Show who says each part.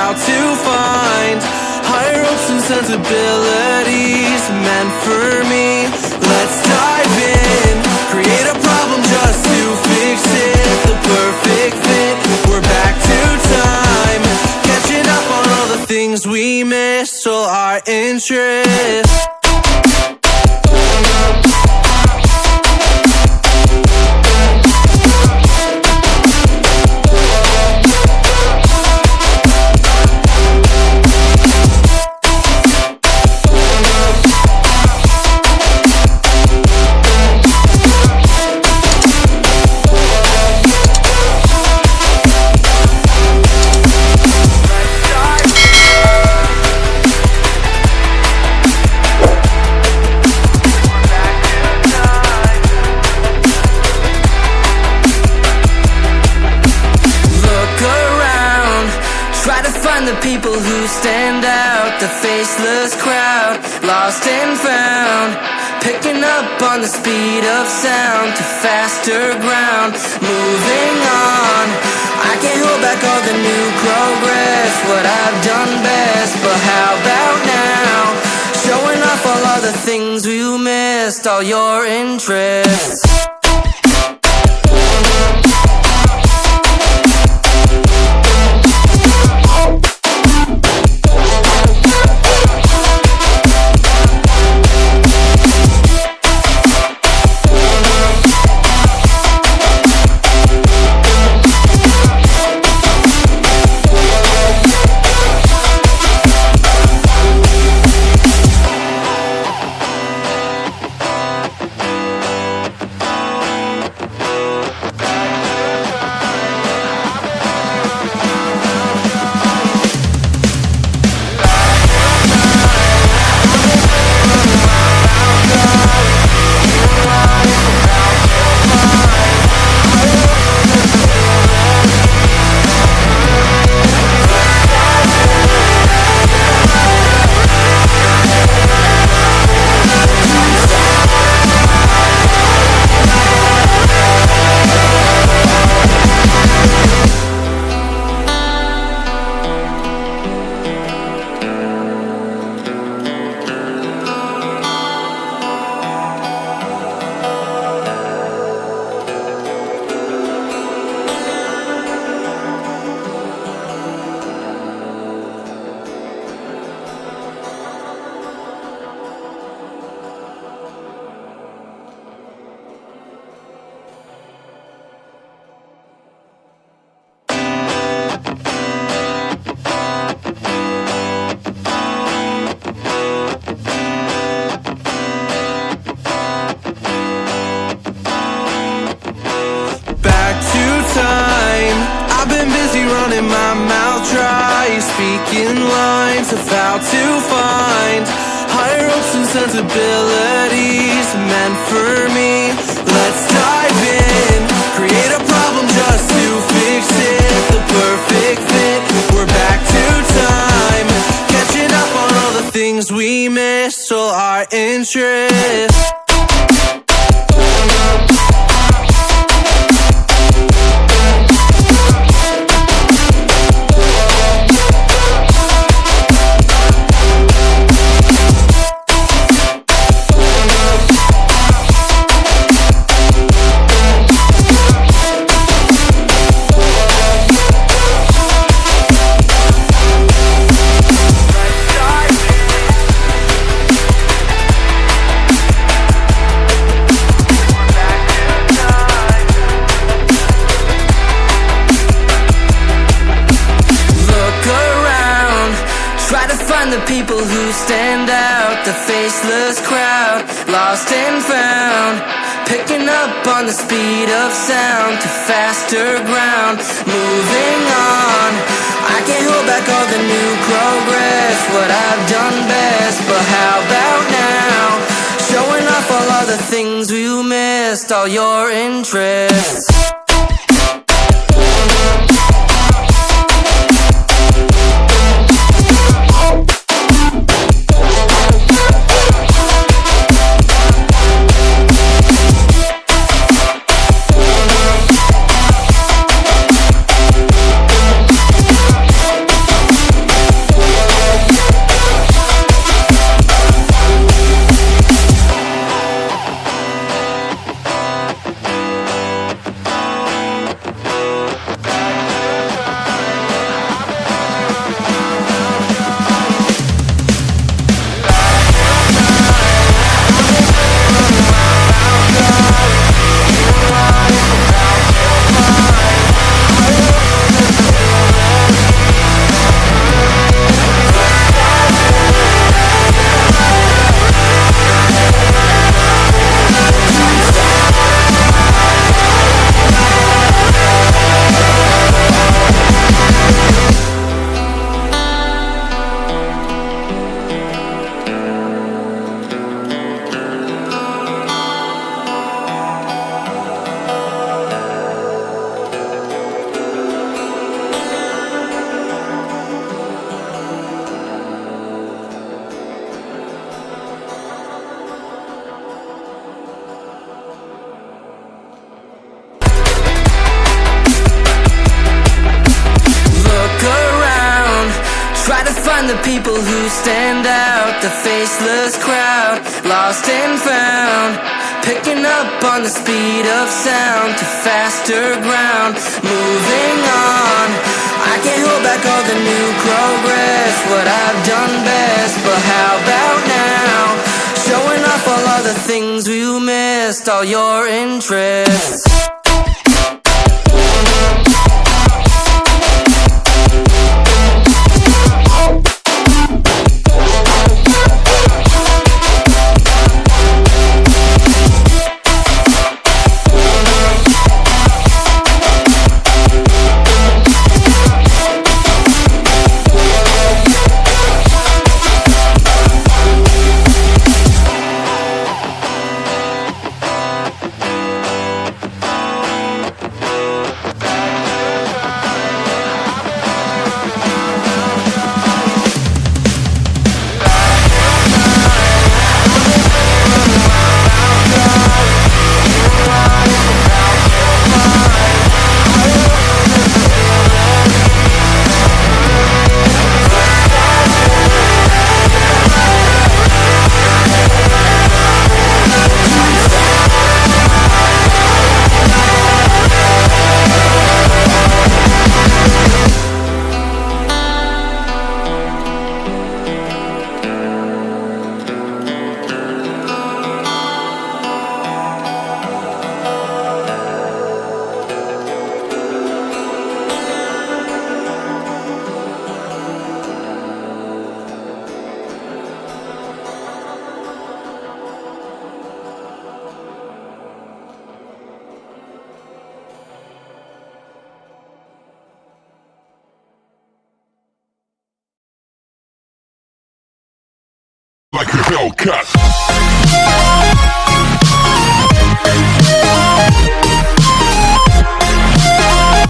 Speaker 1: how to find higher hopes and sensibilities meant for me. Let's dive in, create a problem just to fix it. The perfect fit, we're back to time, catching up on all the things we missed, all our interests.
Speaker 2: The people who stand out, the faceless crowd, lost and found, picking up on the speed of sound to faster ground, moving on. I can't hold back all the new progress, what I've done best, but how about now, showing off all the things we missed, all your interests.
Speaker 1: Running my mouth dry, speaking lines of how to find higher hopes and sensibilities meant for me. Let's dive in, create a problem just to fix it. The perfect fit, we're back to time, catching up on all the things we missed, all our interests.
Speaker 2: The people who stand out, the faceless crowd, lost and found, picking up on the speed of sound to faster ground, moving on. I can't hold back all the new progress, what I've done best, but how about now, showing off all the things we missed, all your interests. people who stand out, the faceless crowd, lost and found, picking up on the speed of sound to faster ground, moving on. I can't hold back all the new progress, what I've done best, but how about now? Showing off all of the things we missed, all your interests.
Speaker 3: Like a Hellcat.